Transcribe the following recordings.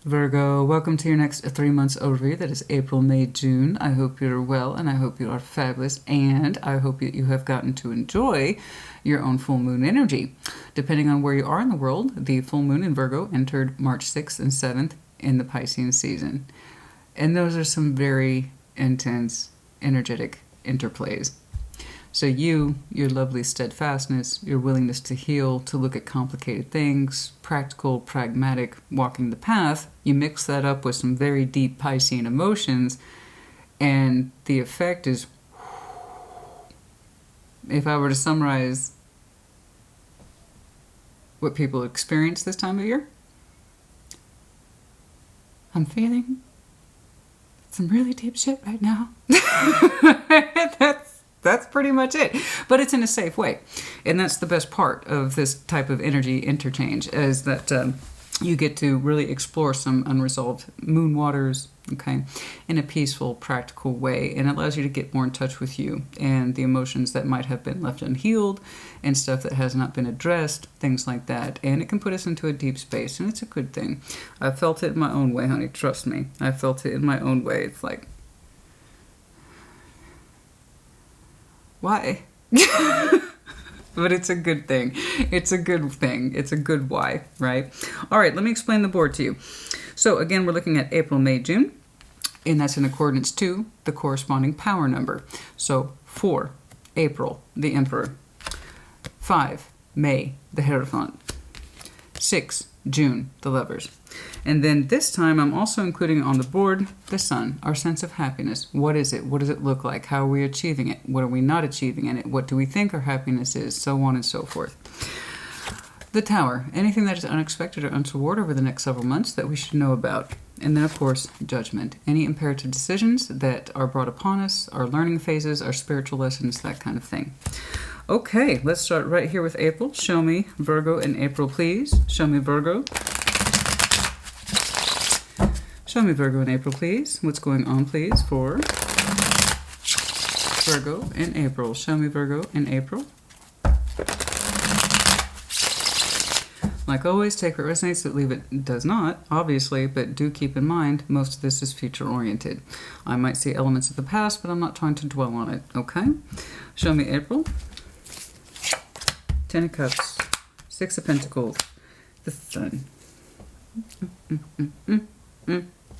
Virgo, welcome to your next 3 months overview. That is April, May, June. I hope you're well and I hope you are fabulous, and I hope that you have gotten to enjoy your own full moon energy. Depending on where you are in the world, the full moon in Virgo entered March 6th and 7th in the Pisces season. And those are some very intense, energetic interplays. So your lovely steadfastness, your willingness to heal, to look at complicated things, practical, pragmatic, walking the path, you mix that up with some very deep Piscean emotions, and the effect is, if I were to summarize what people experience this time of year, I'm feeling some really deep shit right now. That's pretty much it. But it's in a safe way. And that's the best part of this type of energy interchange, is that you get to really explore some unresolved moon waters, okay, in a peaceful, practical way. And it allows you to get more in touch with you and the emotions that might have been left unhealed and stuff that has not been addressed, things like that. And it can put us into a deep space, and it's a good thing. I felt it in my own way, honey. Trust me. I felt it in my own way. It's like, why? But it's a good thing. It's a good thing. It's a good why, right? All right, let me explain the board to you. So again, we're looking at April, May, June, and that's in accordance to the corresponding power number. So 4, April, the Emperor. 5, May, the Hierophant. 6, June, the Lovers. And then this time I'm also including on the board the Sun, our sense of happiness. What is it? What does it look like? How are we achieving it? What are we not achieving in it? What do we think our happiness is? So on and so forth. The Tower, anything that is unexpected or untoward over the next several months that we should know about. And then, of course, Judgment. Any imperative decisions that are brought upon us, our learning phases, our spiritual lessons, that kind of thing. Okay, let's start right here with April. Show me Virgo in April, please. Show me Virgo. Show me Virgo in April, please. What's going on, please, for Virgo in April? Show me Virgo in April. Like always, take what resonates, but leave it does not, obviously, but do keep in mind, most of this is future-oriented. I might see elements of the past, but I'm not trying to dwell on it, okay? Show me April. 10 of Cups, 6 of Pentacles, the Sun.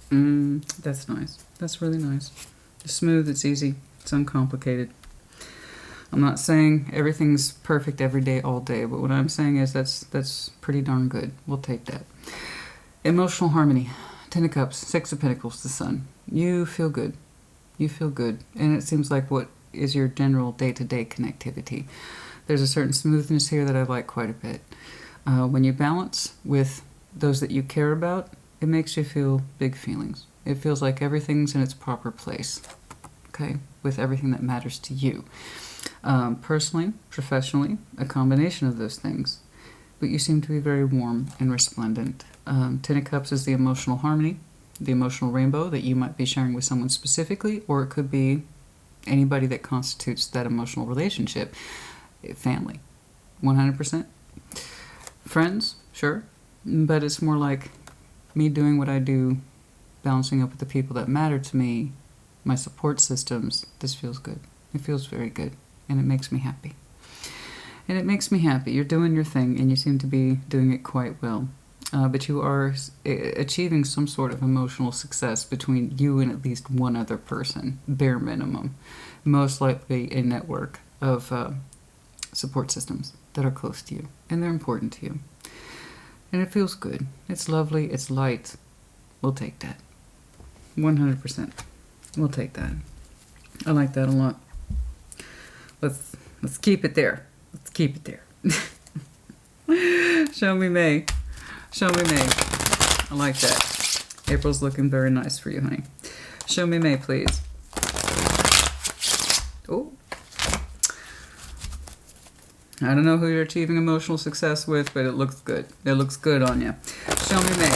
That's nice. That's really nice. It's smooth, it's easy, it's uncomplicated. I'm not saying everything's perfect every day, all day, but what I'm saying is that's pretty darn good. We'll take that. Emotional harmony. 10 of Cups, 6 of Pentacles, the Sun. You feel good. You feel good. And it seems like what is your general day-to-day connectivity. There's a certain smoothness here that I like quite a bit. When you balance with those that you care about, it makes you feel big feelings. It feels like everything's in its proper place, okay, with everything that matters to you. Personally, professionally, a combination of those things. But you seem to be very warm and resplendent. 10 of Cups is the emotional harmony, the emotional rainbow that you might be sharing with someone specifically, or it could be anybody that constitutes that emotional relationship. Family, 100%. Friends, sure, but it's more like me doing what I do, balancing up with the people that matter to me, my support systems. This feels good. It feels very good, and it makes me happy. And it makes me happy. You're doing your thing, and you seem to be doing it quite well. But you are achieving some sort of emotional success between you and at least one other person, bare minimum. Most likely a network of support systems that are close to you, and they're important to you. And it feels good. It's lovely. It's light. We'll take that. 100%. We'll take that. I like that a lot. Let's keep it there. Let's keep it there. Show me May. Show me May. I like that. April's looking very nice for you, honey. Show me May, please. Oh. I don't know who you're achieving emotional success with, but it looks good. It looks good on you. Show me May.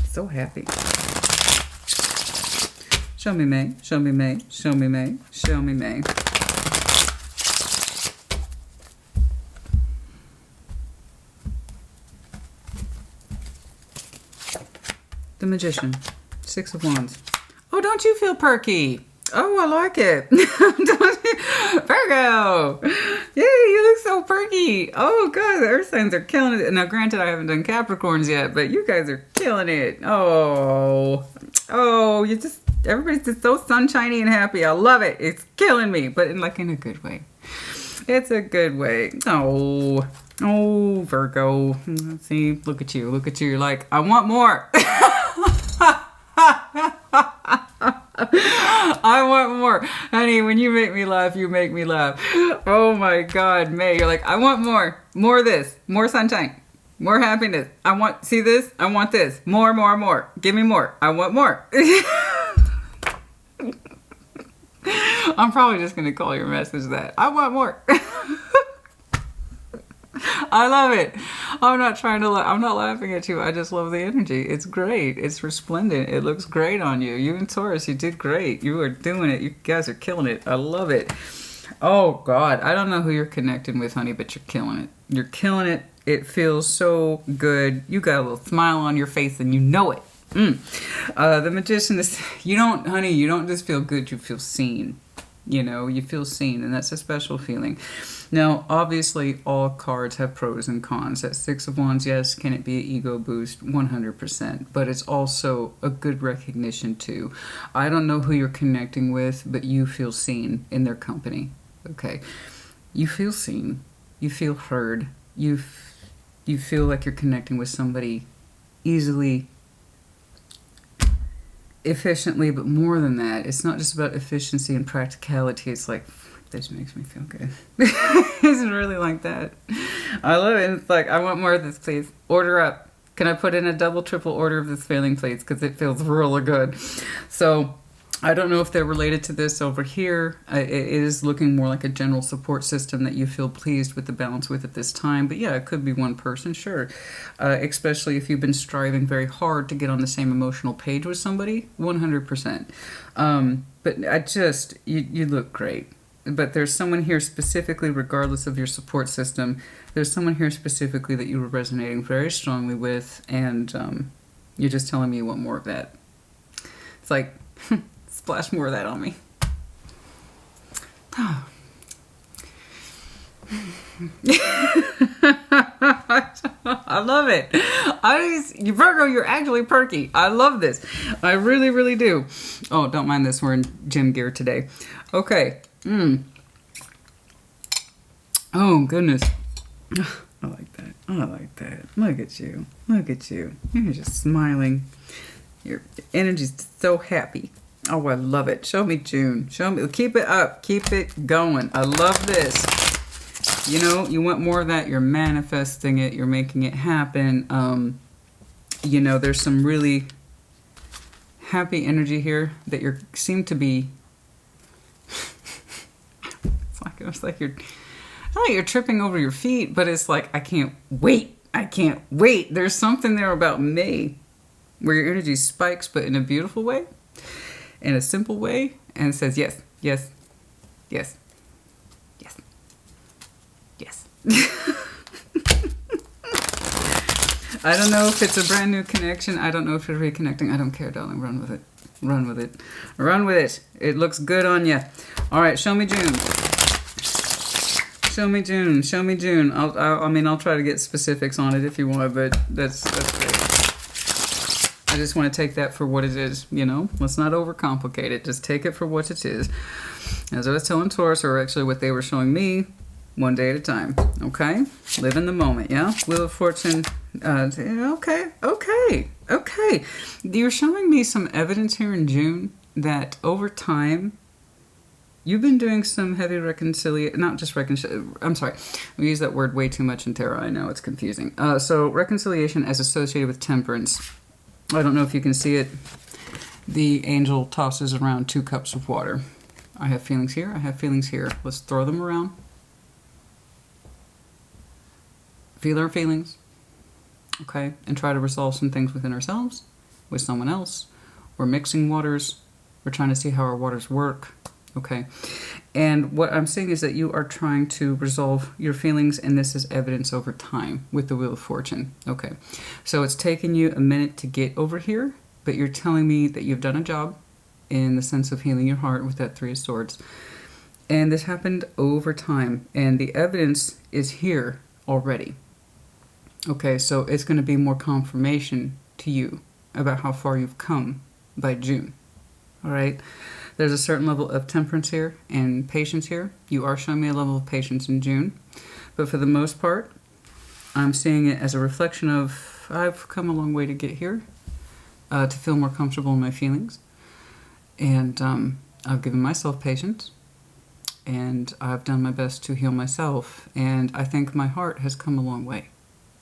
So happy. Show me May. Show me May. Show me May. Show me May. the Magician. 6 of Wands. Oh, don't you feel perky? Oh, I like it. Virgo. Yay, you look so perky. Oh, God, the earth signs are killing it. Now, granted, I haven't done Capricorns yet, but you guys are killing it. Oh, everybody's just so sunshiny and happy. I love it. It's killing me, but in a good way. It's a good way. Oh, Virgo. See, look at you. Look at you. You're like, I want more. I want more. Honey, when you make me laugh, you make me laugh. Oh my God, May. You're like, I want more. More of this. More sunshine. More happiness. See this? I want this. More. Give me more. I want more. I'm probably just going to call your message that. I want more. I love it. I'm not trying to I'm not laughing at you. I just love the energy. It's great. It's resplendent. It looks great on you. You and Taurus, you did great. You are doing it. You guys are killing it. I love it. Oh, God. I don't know who you're connecting with, honey, but you're killing it. You're killing it. It feels so good. You got a little smile on your face and you know it. The Magician is, you don't just feel good, you feel seen. You feel seen, and that's a special feeling. Now, obviously, all cards have pros and cons. That 6 of Wands, yes, can it be an ego boost? 100%. But it's also a good recognition, too. I don't know who you're connecting with, but you feel seen in their company. Okay? You feel seen. You feel heard. You feel like you're connecting with somebody easily, efficiently, but more than that, it's not just about efficiency and practicality. It's like, this makes me feel good. It's really like that. I love it. It's like, I want more of this, please. Order up. Can I put in a double, triple order of this feeling, please? Because it feels really good. So I don't know if they're related to this over here. It is looking more like a general support system that you feel pleased with the balance with at this time. But yeah, it could be one person, sure. Especially if you've been striving very hard to get on the same emotional page with somebody, 100%. But you look great. But there's someone here specifically, regardless of your support system, there's someone here specifically that you were resonating very strongly with, and you're just telling me you want more of that. It's like, splash more of that on me. Oh. I love it. Virgo, you're actually perky. I love this. I really, really do. Oh, don't mind this. We're in gym gear today. Okay. Oh, goodness. I like that. I like that. Look at you. Look at you. You're just smiling. Your energy's so happy. Oh, I love it. Show me June. Show me. Keep it up. Keep it going. I love this. You want more of that. You're manifesting it. You're making it happen. There's some really happy energy here that you seem to be. It's like you're tripping over your feet, but it's like, I can't wait. I can't wait. There's something there about May where your energy spikes, but in a beautiful way, in a simple way, and it says yes, yes, yes, yes, yes. I don't know if it's a brand new connection. I don't know if you're reconnecting. I don't care, darling. Run with it. Run with it. Run with it. It looks good on you. All right, show me June. Show me June. Show me June. I'll try to get specifics on it if you want, but that's great. I just want to take that for what it is, Let's not overcomplicate it. Just take it for what it is. As I was telling Taurus, or actually what they were showing me, one day at a time. Okay? Live in the moment, yeah? Wheel of Fortune. Okay. You're showing me some evidence here in June that over time, you've been doing some heavy reconciliation, not just reconciliation, I'm sorry, we use that word way too much in tarot, I know, it's confusing. So reconciliation as associated with temperance. I don't know if you can see it. The angel tosses around 2 cups of water. I have feelings here, I have feelings here. Let's throw them around. Feel our feelings, okay? And try to resolve some things within ourselves, with someone else. We're mixing waters. We're trying to see how our waters work. Okay, and what I'm saying is that you are trying to resolve your feelings, and this is evidence over time with the Wheel of Fortune. Okay, so it's taken you a minute to get over here, but you're telling me that you've done a job in the sense of healing your heart with that Three of Swords. And this happened over time, and the evidence is here already. Okay, so it's going to be more confirmation to you about how far you've come by June. All right? There's a certain level of temperance here and patience here. You are showing me a level of patience in June. But for the most part, I'm seeing it as a reflection of I've come a long way to get here, to feel more comfortable in my feelings. And I've given myself patience. And I've done my best to heal myself. And I think my heart has come a long way.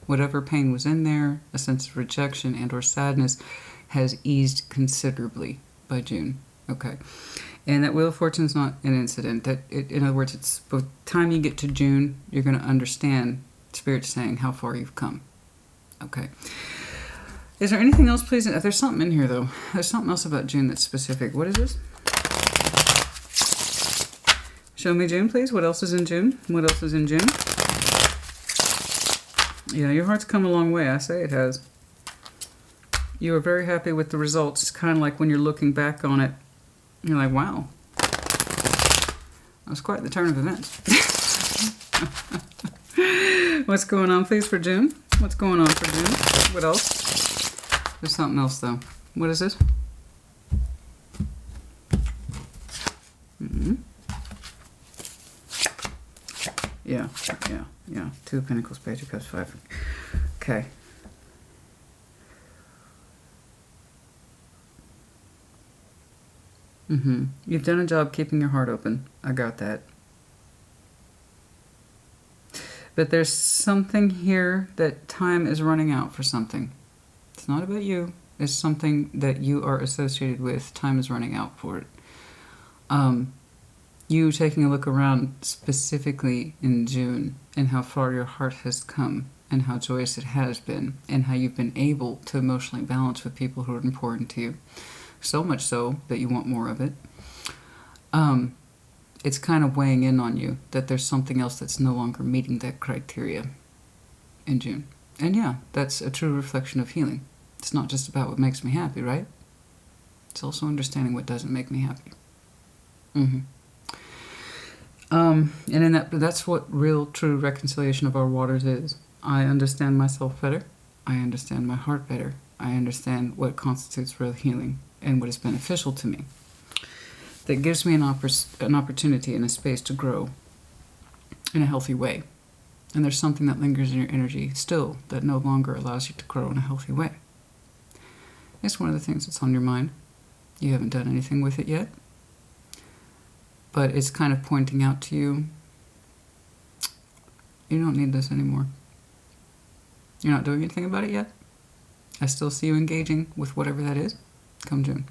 Whatever pain was in there, a sense of rejection and or sadness, has eased considerably by June. Okay. And that Wheel of Fortune is not an incident. In other words, it's by the time you get to June, you're going to understand Spirit saying how far you've come. Okay. Is there anything else, please? There's something in here, though. There's something else about June that's specific. What is this? Show me June, please. What else is in June? What else is in June? Yeah, your heart's come a long way. I say it has. You are very happy with the results. It's kind of like when you're looking back on it, you're like, wow. That was quite the turn of events. What's going on, please, for June? What's going on for June? What else? There's something else, though. What is this? Mm-hmm. Yeah. Two of Pentacles, Page of Cups, 5. Okay. You've done a job keeping your heart open. I got that. But there's something here that time is running out for something. It's not about you. It's something that you are associated with. Time is running out for it. You taking a look around specifically in June and how far your heart has come and how joyous it has been and how you've been able to emotionally balance with people who are important to you. So much so that you want more of it. It's kind of weighing in on you that there's something else that's no longer meeting that criteria in June. And yeah, that's a true reflection of healing. It's not just about what makes me happy, right? It's also understanding what doesn't make me happy. And in that's what real, true reconciliation of our waters is. I understand myself better. I understand my heart better. I understand what constitutes real healing and what is beneficial to me. That gives me an opportunity and a space to grow in a healthy way. And there's something that lingers in your energy still that no longer allows you to grow in a healthy way. It's one of the things that's on your mind. You haven't done anything with it yet. But it's kind of pointing out to you, you don't need this anymore. You're not doing anything about it yet. I still see you engaging with whatever that is come June.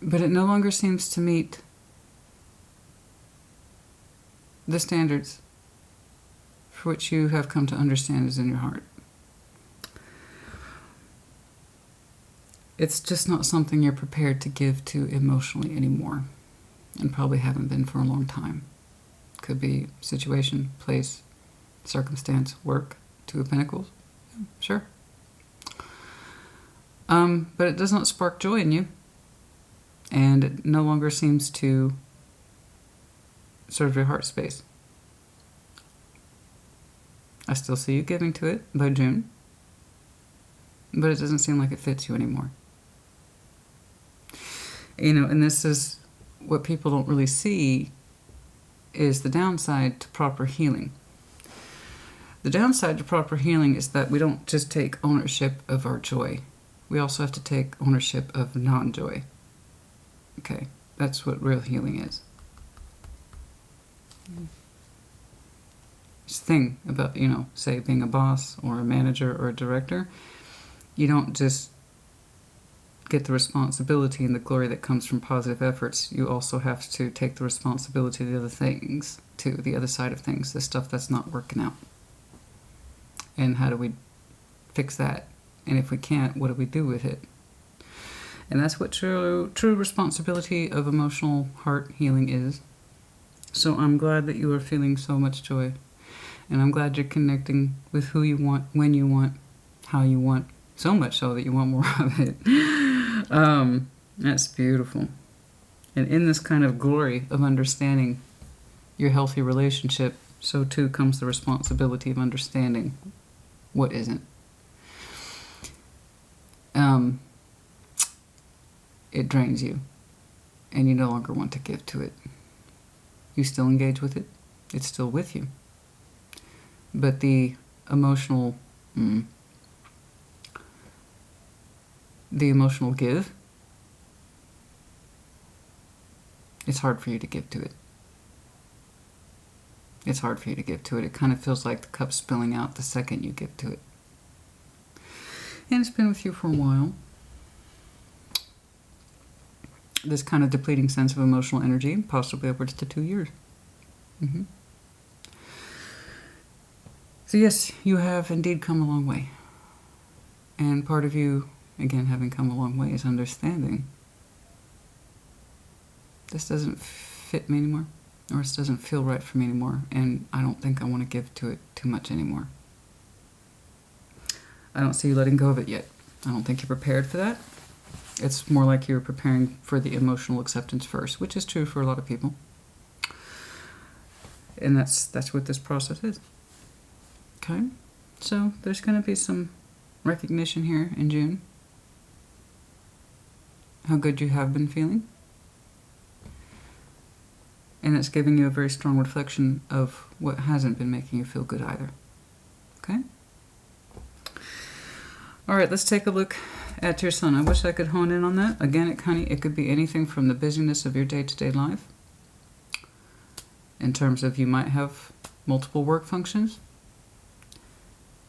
But it no longer seems to meet the standards for which you have come to understand is in your heart. It's just not something you're prepared to give to emotionally anymore, and probably haven't been for a long time. Could be situation, place, circumstance, work, Two of Pentacles. Yeah, sure. But it does not spark joy in you, and it no longer seems to serve your heart space. I still see you giving to it by June, but it doesn't seem like it fits you anymore. You know, and this is what people don't really see is the downside to proper healing. The downside to proper healing is that we don't just take ownership of our joy. We also have to take ownership of non-joy. Okay, that's what real healing is. It's the thing about, you know, say being a boss or a manager or a director, you don't just get the responsibility and the glory that comes from positive efforts. You also have to take the responsibility of the other things, too, the other side of things, the stuff that's not working out. And how do we fix that? And if we can't, what do we do with it? And that's what true responsibility of emotional heart healing is. So I'm glad that you are feeling so much joy. And I'm glad you're connecting with who you want, when you want, how you want, so much so that you want more of it. That's beautiful. And in this kind of glory of understanding your healthy relationship, so too comes the responsibility of understanding what isn't. It drains you, and you no longer want to give to it. You still engage with it. It's still with you. But the emotional give, it's hard for you to give to it. It's hard for you to give to it. It kind of feels like the cup spilling out the second you give to it. And it's been with you for a while. This kind of depleting sense of emotional energy, possibly upwards to 2 years. So yes, you have indeed come a long way. And part of you, again, having come a long way, is understanding this doesn't fit me anymore, or this doesn't feel right for me anymore, and I don't think I want to give to it too much anymore. I don't see you letting go of it yet. I don't think you're prepared for that. It's more like you're preparing for the emotional acceptance first, which is true for a lot of people. And that's what this process is. Okay? So there's going to be some recognition here in June. How good you have been feeling. And it's giving you a very strong reflection of what hasn't been making you feel good either. Okay? All right, let's take a look at your sun. I wish I could hone in on that. Again, it could be anything from the busyness of your day-to-day life, in terms of you might have multiple work functions.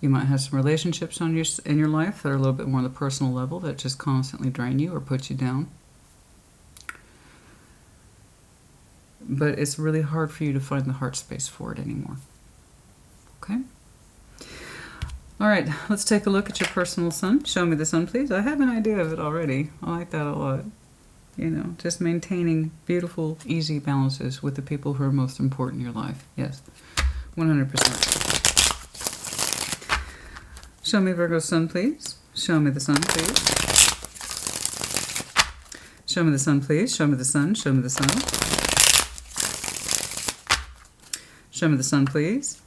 You might have some relationships in your life that are a little bit more on the personal level that just constantly drain you or put you down. But it's really hard for you to find the heart space for it anymore. Okay? All right, let's take a look at your personal sun. Show me the sun, please. I have an idea of it already. I like that a lot. You know, just maintaining beautiful, easy balances with the people who are most important in your life. Yes, 100%. Show me Virgo's sun, please. Show me the sun, please. Show me the sun, please. Show me the sun. Show me the sun. Show me the sun, please.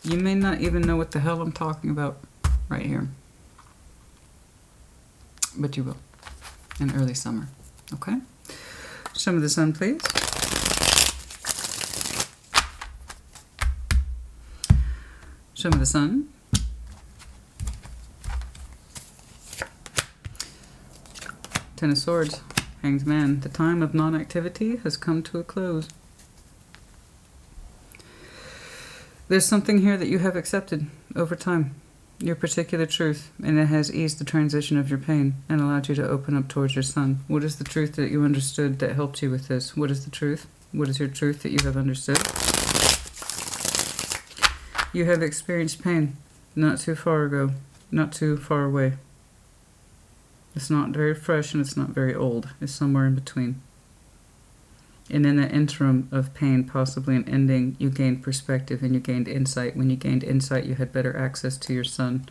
You may not even know what the hell I'm talking about right here. But you will. In early summer. Okay? Show me the sun, please. Show me the sun. Ten of Swords. Hanged Man. The time of non-activity has come to a close. There's something here that you have accepted over time, your particular truth, and it has eased the transition of your pain and allowed you to open up towards your sun. What is the truth that you understood that helped you with this? What is the truth? What is your truth that you have understood? You have experienced pain not too far ago, not too far away. It's not very fresh and it's not very old. It's somewhere in between. And in the interim of pain, possibly an ending, you gained perspective and you gained insight. When you gained insight, you had better access to your sun.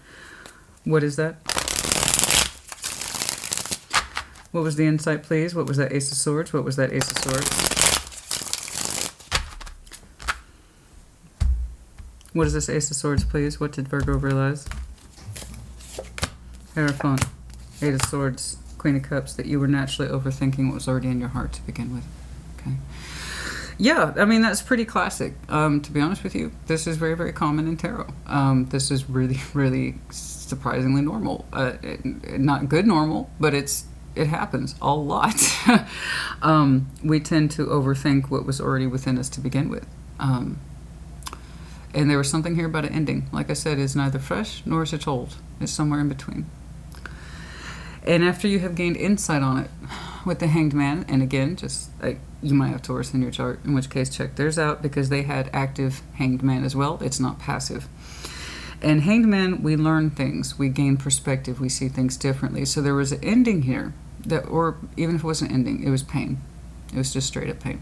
What is that? What was the insight, please? What was that Ace of Swords? What was that Ace of Swords? What is this Ace of Swords, please? What did Virgo realize? Hierophant, Eight of Swords, Queen of Cups, that you were naturally overthinking what was already in your heart to begin with. Okay. Yeah, I mean, that's pretty classic. To be honest with you, this is very, very common in tarot. This is really, really surprisingly normal. Not good normal, but it happens a lot. We tend to overthink what was already within us to begin with. And there was something here about an ending. Like I said, it's neither fresh nor is it old. It's somewhere in between. And after you have gained insight on it with the Hanged Man, and again, just like you might have Taurus in your chart, in which case check theirs out because they had active Hanged Man as well. It's not passive. And Hanged Man, we learn things, we gain perspective, we see things differently. So there was an ending here, that, or even if it wasn't an ending, it was pain. It was just straight up pain.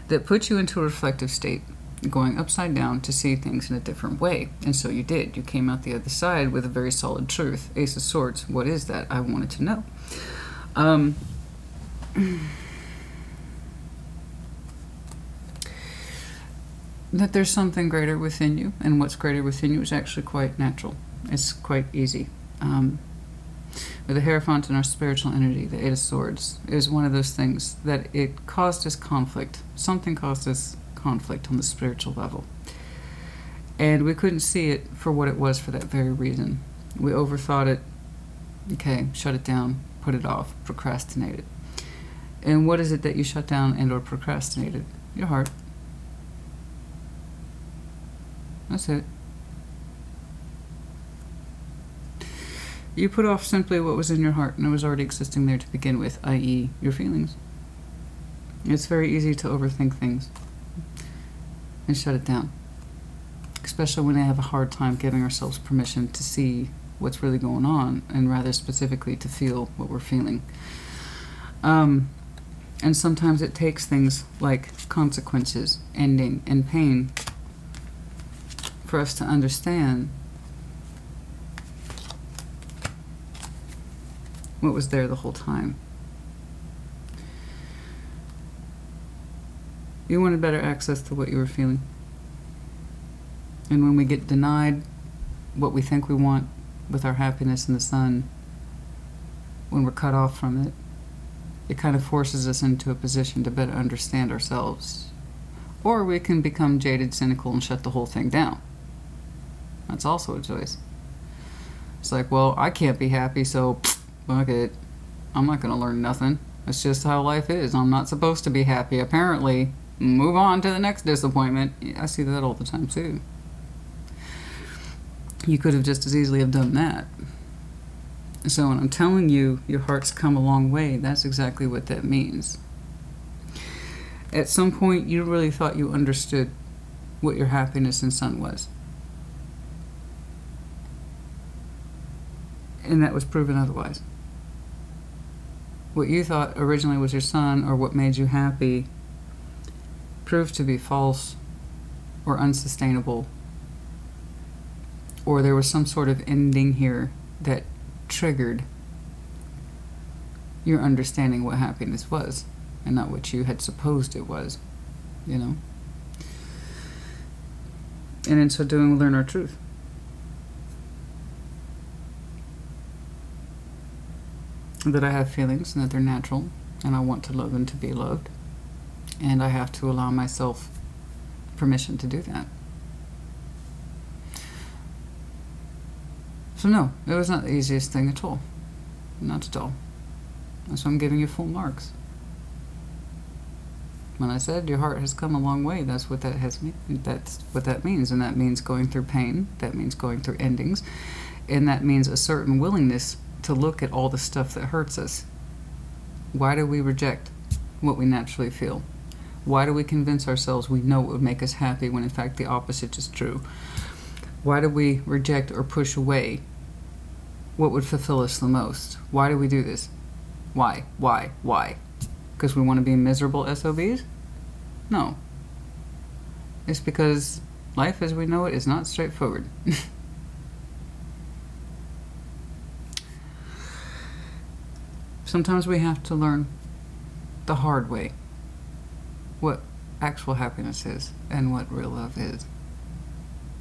That put you into a reflective state. going upside down to see things in a different way. And so you did. You came out the other side with a very solid truth. Ace of Swords. What is that? I wanted to know. That there's something greater within you, and what's greater within you is actually quite natural. It's quite easy. With the Hierophant and our spiritual entity, the Eight of Swords, is one of those things that it caused us conflict. Something caused us conflict on the spiritual level. And we couldn't see it for what it was for that very reason. We overthought it. Okay, shut it down, put it off, procrastinate it. And what is it that you shut down and or procrastinated? Your heart. That's it. You put off simply what was in your heart and it was already existing there to begin with, i.e. your feelings. It's very easy to overthink things and shut it down. Especially when they have a hard time giving ourselves permission to see what's really going on, and rather specifically to feel what we're feeling. And sometimes it takes things like consequences, ending, and pain for us to understand what was there the whole time. You wanted better access to what you were feeling. And when we get denied what we think we want with our happiness in the sun, when we're cut off from it, it kind of forces us into a position to better understand ourselves. Or we can become jaded, cynical, and shut the whole thing down. That's also a choice. It's like, well, I can't be happy, so fuck it. I'm not going to learn nothing. It's just how life is. I'm not supposed to be happy, apparently. Move on to the next disappointment. I see that all the time, too. You could have just as easily have done that. So when I'm telling you your heart's come a long way, that's exactly what that means. At some point, you really thought you understood what your happiness in sun was. And that was proven otherwise. What you thought originally was your sun, or what made you happy, proved to be false or unsustainable. Or there was some sort of ending here that triggered your understanding what happiness was, and not what you had supposed it was, you know? And in so doing, we learn our truth. That I have feelings and that they're natural, and I want to love and to be loved, and I have to allow myself permission to do that. So no, it was not the easiest thing at all. Not at all. That's why I'm giving you full marks. When I said your heart has come a long way, that's what that means, and that means going through pain, that means going through endings, and that means a certain willingness to look at all the stuff that hurts us. Why do we reject what we naturally feel? Why do we convince ourselves we know what would make us happy when in fact the opposite is true? Why do we reject or push away what would fulfill us the most? Why do we do this? Why? Because we want to be miserable SOBs? No. It's because life as we know it is not straightforward. Sometimes we have to learn the hard way what actual happiness is and what real love is.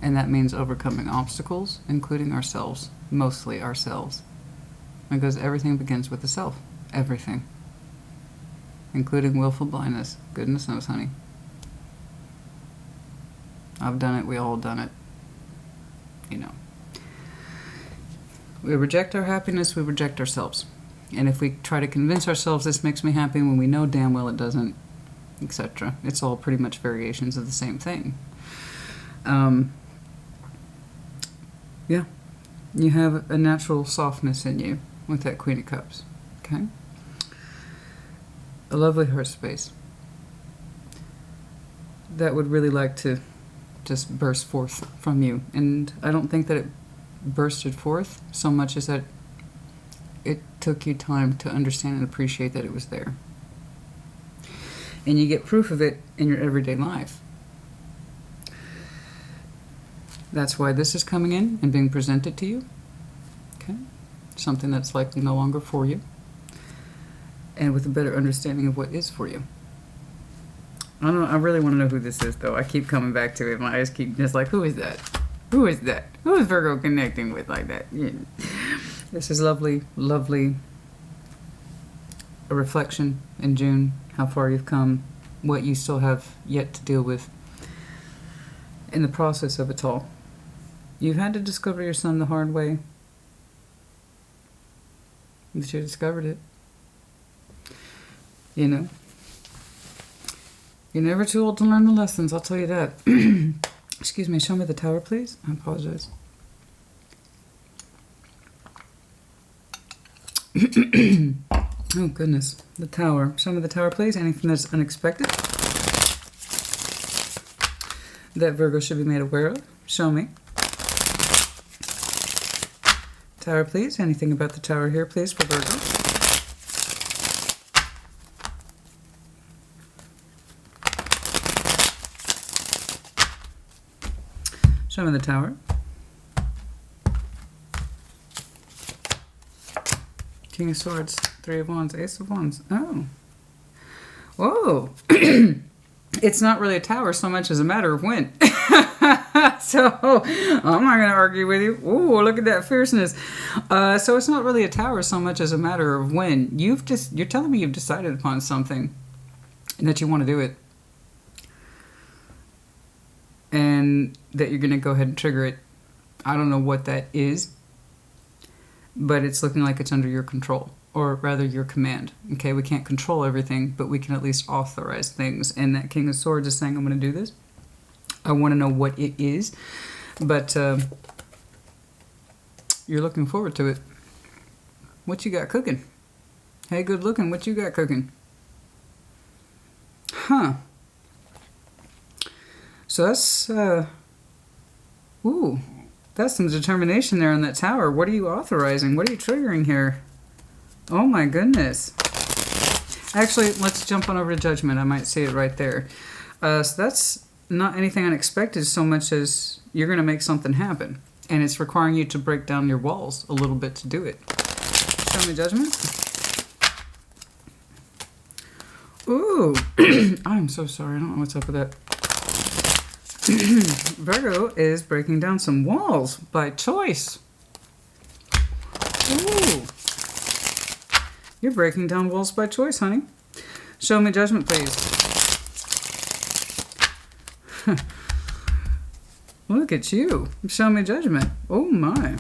And that means overcoming obstacles, including ourselves, mostly ourselves. Because everything begins with the self. Everything. Including willful blindness. Goodness knows, honey. I've done it, we all done it. You know. We reject our happiness, we reject ourselves. And if we try to convince ourselves this makes me happy when we know damn well it doesn't, etc. It's all pretty much variations of the same thing. Yeah. You have a natural softness in you with that Queen of Cups. Okay? A lovely heart space that would really like to just burst forth from you. And I don't think that it bursted forth so much as that it took you time to understand and appreciate that it was there. And you get proof of it in your everyday life. That's why this is coming in and being presented to you. Okay? Something that's likely no longer for you. And with a better understanding of what is for you. I don't know, I really want to know who this is, though. I keep coming back to it. My eyes keep just like, who is that? Who is that? Who is Virgo connecting with like that? Yeah. This is lovely, lovely. A reflection in June, how far you've come, what you still have yet to deal with in the process of it all. You've had to discover your sun the hard way, but you discovered it. You know, you're never too old to learn the lessons, I'll tell you that. Excuse me, show me the tower, please. I apologize. Oh, goodness. The tower. Show me the tower, please. Anything that's unexpected that Virgo should be made aware of. Show me. Tower, please. Anything about the tower here, please, for Virgo. Show me the tower. King of Swords, Three of Wands, Ace of Wands. Oh. Whoa. It's not really a tower so much as a matter of when. So, I'm not going to argue with you. Ooh, look at that fierceness. So it's not really a tower so much as a matter of when. You're telling me you've decided upon something and that you want to do it. And that you're going to go ahead and trigger it. I don't know what that is, but it's looking like it's under your control, or rather your command. Okay, we can't control everything, but we can at least authorize things. And that King of Swords is saying, I'm going to do this. I want to know what it is, but you're looking forward to it. What you got cooking? Hey, good looking, what you got cooking? Huh. So that's, ooh, that's some determination there on that tower. What are you authorizing? What are you triggering here? Oh my goodness. Actually, let's jump on over to Judgment. I might see it right there. So that's not anything unexpected so much as you're going to make something happen. And it's requiring you to break down your walls a little bit to do it. Show me Judgment. Ooh. I'm so sorry. I don't know what's up with that. Virgo is breaking down some walls by choice. Ooh. You're breaking down walls by choice, honey. Show me Judgment, please. Look at you. Show me Judgment. Oh, my.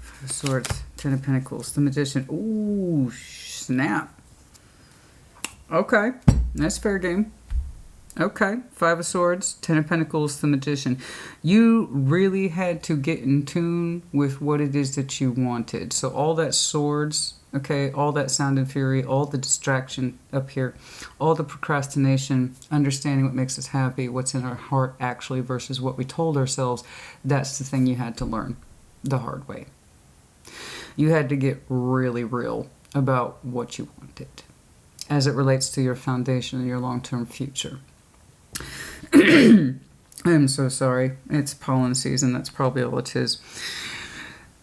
Five of Swords, Ten of Pentacles, the Magician. Ooh, snap. Okay, that's fair game. Okay, Five of Swords, Ten of Pentacles, the Magician. You really had to get in tune with what it is that you wanted. So all that swords, okay, all that sound and fury, all the distraction up here, all the procrastination, understanding what makes us happy, what's in our heart actually versus what we told ourselves, that's the thing you had to learn the hard way. You had to get really real about what you wanted as it relates to your foundation and your long-term future. I'm so sorry. It's pollen season. That's probably all it is.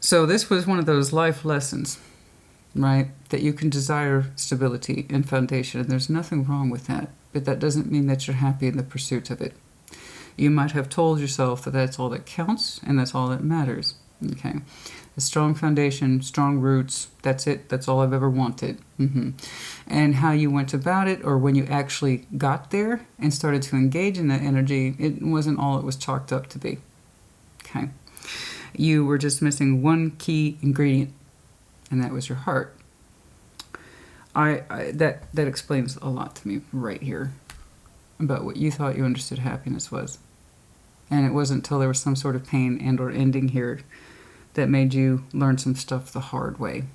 So this was one of those life lessons, right? That you can desire stability and foundation, and there's nothing wrong with that. But that doesn't mean that you're happy in the pursuit of it. You might have told yourself that that's all that counts and that's all that matters. Okay. A strong foundation, strong roots, that's it. That's all I've ever wanted. And how you went about it, or when you actually got there and started to engage in that energy, it wasn't all it was chalked up to be. Okay. You were just missing one key ingredient, and that was your heart. That explains a lot to me right here about what you thought you understood happiness was. And it wasn't until there was some sort of pain and or ending here that made you learn some stuff the hard way.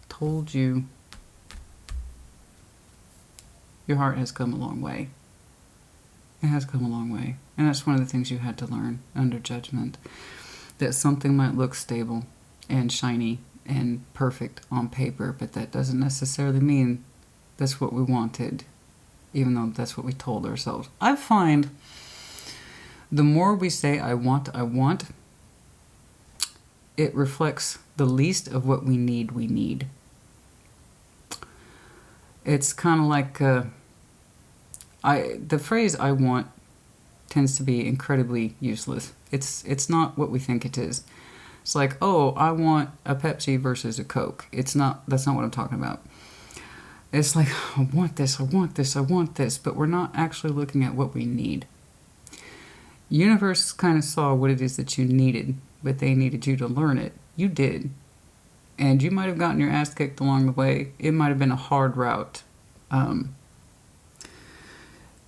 Told you. Your heart has come a long way. It has come a long way. And that's one of the things you had to learn under Judgment. That something might look stable and shiny and perfect on paper, but that doesn't necessarily mean that's what we wanted. even though that's what we told ourselves. I find the more we say, I want, it reflects the least of what we need. It's kind of like the phrase "I want" tends to be incredibly useless. It's not what we think it is. It's like, oh, I want a Pepsi versus a Coke. It's not. That's not what I'm talking about. It's like, I want this, but we're not actually looking at what we need. Universe kind of saw what it is that you needed, but they needed you to learn it. You did. And you might have gotten your ass kicked along the way. It might have been a hard route.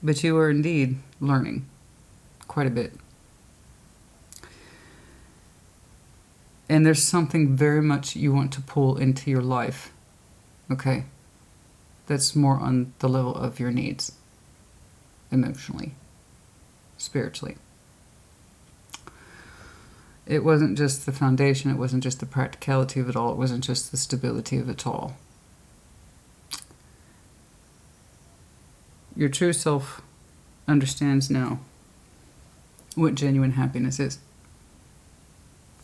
But you are indeed learning quite a bit. And there's something very much you want to pull into your life. Okay? That's more on the level of your needs. Emotionally. Spiritually. It wasn't just the foundation. It wasn't just the practicality of it all. It wasn't just the stability of it all. Your true self understands now what genuine happiness is.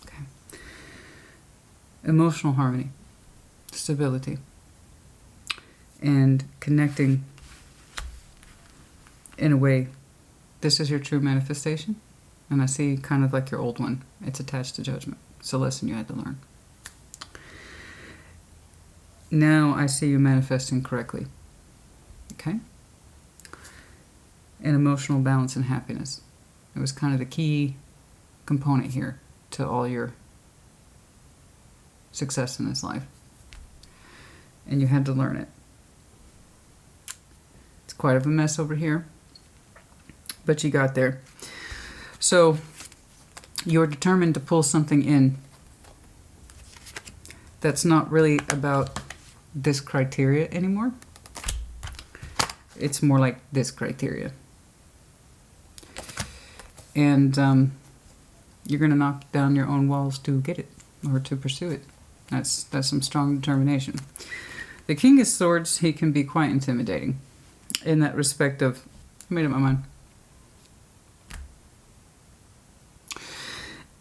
Okay. Emotional harmony, stability, and connecting in a way. This is your true manifestation, and I see kind of like your old one. It's attached to judgment. It's a lesson you had to learn. Now I see you manifesting correctly. Okay? And emotional balance and happiness. It was kind of the key component here to all your success in this life. And you had to learn it. It's quite of a mess over here, but you got there. So you're determined to pull something in that's not really about this criteria anymore. It's more like this criteria. And you're going to knock down your own walls to get it, or to pursue it. That's some strong determination. The King of Swords, he can be quite intimidating in that respect of, I made up my mind.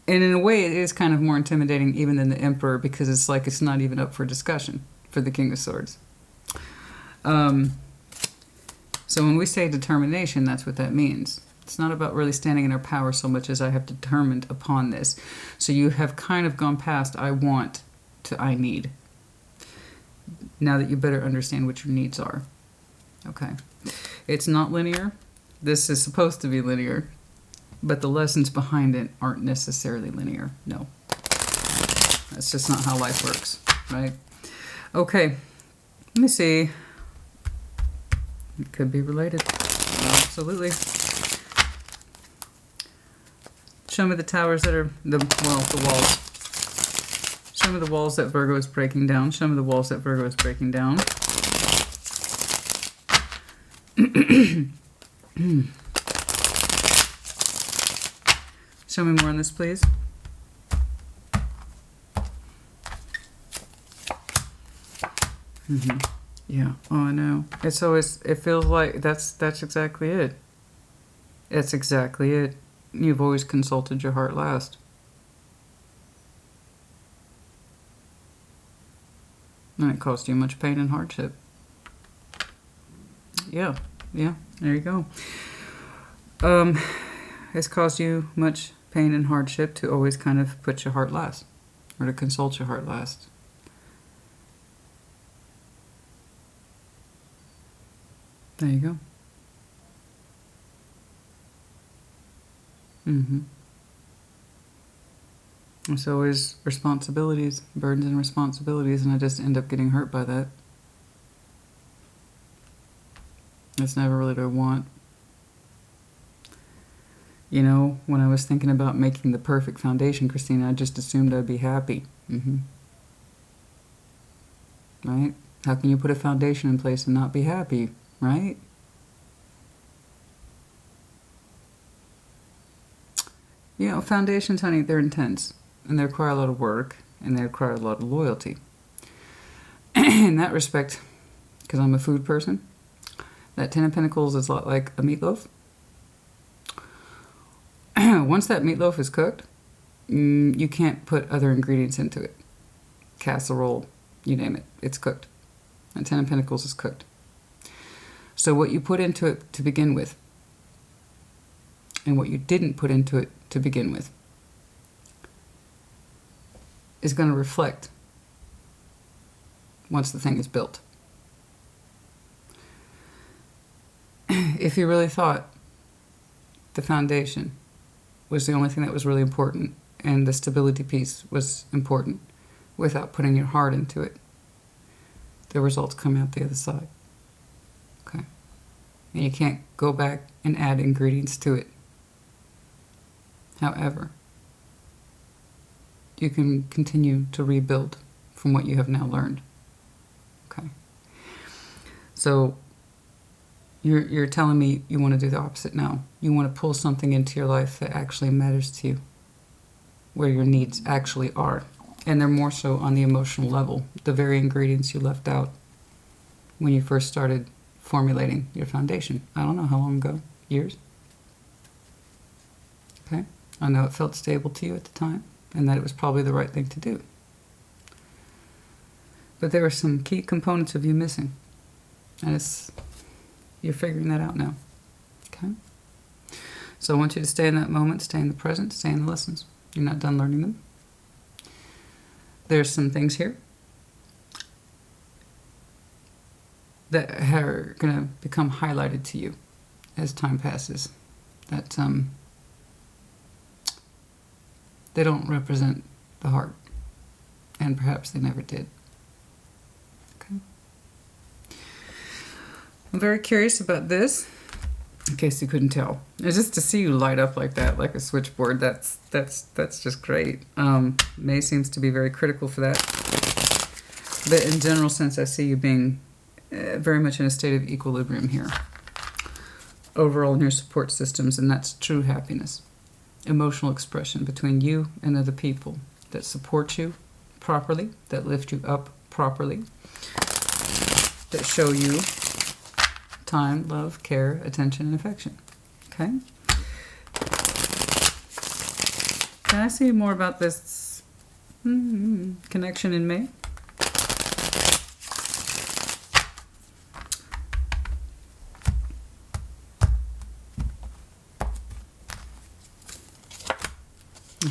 And in a way, it is kind of more intimidating even than the Emperor, because it's like it's not even up for discussion for the King of Swords. So when we say determination, that's what that means. It's not about really standing in our power so much as I have determined upon this. So you have kind of gone past I want to I need. Now that you better understand what your needs are. Okay. It's not linear. This is supposed to be linear. But the lessons behind it aren't necessarily linear. No. That's just not how life works, right? Okay. Let me see. It could be related. Absolutely. Show me the towers that are, the walls. Show me the walls that Virgo is breaking down. Show me the walls that Virgo is breaking down. Show me more on this, please. Yeah. Oh, I know. It's always, it feels like that's exactly it. That's exactly it. You've always consulted your heart last. And it caused you much pain and hardship. Yeah. There you go. It's caused you much pain and hardship to always kind of put your heart last, or to consult your heart last. There you go. It's always responsibilities, burdens and responsibilities, and I just end up getting hurt by that. It's never really what I want. You know, when I was thinking about making the perfect foundation, Christina, I just assumed I'd be happy. Right? How can you put a foundation in place and not be happy, right? You know, foundations, honey, they're intense. And they require a lot of work. And they require a lot of loyalty. In that respect, because I'm a food person, That Ten of Pentacles is a lot like a meatloaf. Once that meatloaf is cooked, you can't put other ingredients into it. Casserole, you name it, it's cooked. And Ten of Pentacles is cooked. So what you put into it to begin with, and what you didn't put into it to begin with, is going to reflect once the thing is built. If you really thought the foundation was the only thing that was really important, and the stability piece was important, without putting your heart into it, the results come out the other side. Okay? And you can't go back and add ingredients to it. However, you can continue to rebuild from what you have now learned. Okay? So you're telling me you want to do the opposite now. You want to pull something into your life that actually matters to you, where your needs actually are. And they're more so on the emotional level, the very ingredients you left out when you first started formulating your foundation. I don't know how long ago, years. Okay? I know it felt stable to you at the time, and that it was probably the right thing to do. But there were some key components of you missing. And you're figuring that out now. Okay? So I want you to stay in that moment, stay in the present, stay in the lessons. You're not done learning them. There's some things here that are going to become highlighted to you as time passes. That they don't represent the heart. And perhaps they never did. Okay. I'm very curious about this, in case you couldn't tell. It's just to see you light up like that, like a switchboard. That's just great. May seems to be very critical for that. But in general sense, I see you being very much in a state of equilibrium here. Overall in your support systems, and that's true happiness. Emotional expression between you and other people that support you properly, that lift you up properly, that show you time, love, care, attention, and affection. Okay? Can I see more about this connection in May?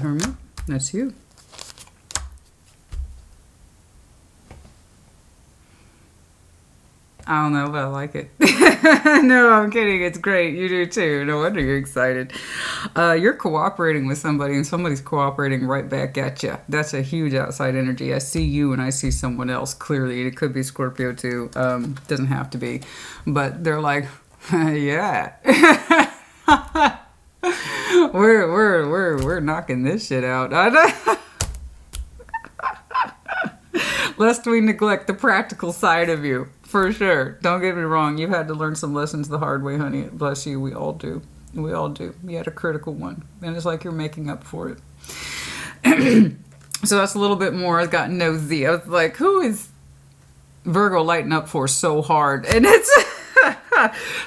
Hermit, that's you. I don't know, but I like it. No, I'm kidding. It's great. You do too. No wonder you're excited. You're cooperating with somebody, and somebody's cooperating right back at you. That's a huge outside energy. I see you, and I see someone else clearly. It could be Scorpio too. Doesn't have to be, but they're like, yeah. We're knocking this shit out. Lest we neglect the practical side of you. For sure. Don't get me wrong. You've had to learn some lessons the hard way, honey. Bless you. We all do. We all do. You had a critical one. And it's like you're making up for it. So that's a little bit more. I got nosy. I was like, who is Virgo lighting up for so hard? And it's...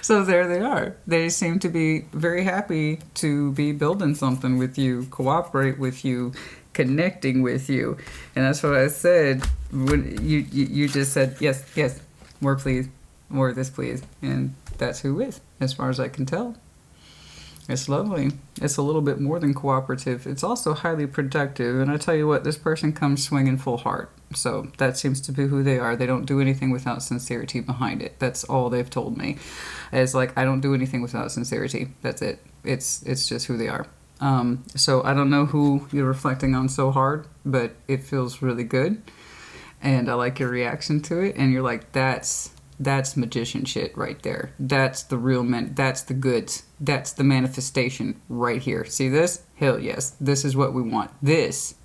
So there they are. They seem to be very happy to be building something with you, cooperate with you, connecting with you. And that's what I said. When you just said, yes, yes, more please, more of this please. And that's who with, as far as I can tell. It's lovely. It's a little bit more than cooperative. It's also highly productive. And I tell you what, this person comes swinging full heart. So that seems to be who they are. They don't do anything without sincerity behind it. That's all they've told me. It's like, I don't do anything without sincerity. That's it. It's just who they are. So I don't know who you're reflecting on so hard, but it feels really good. And I like your reaction to it. And you're like, that's magician shit right there. That's the real that's the goods. That's the manifestation right here. See this? Hell yes. This is what we want. This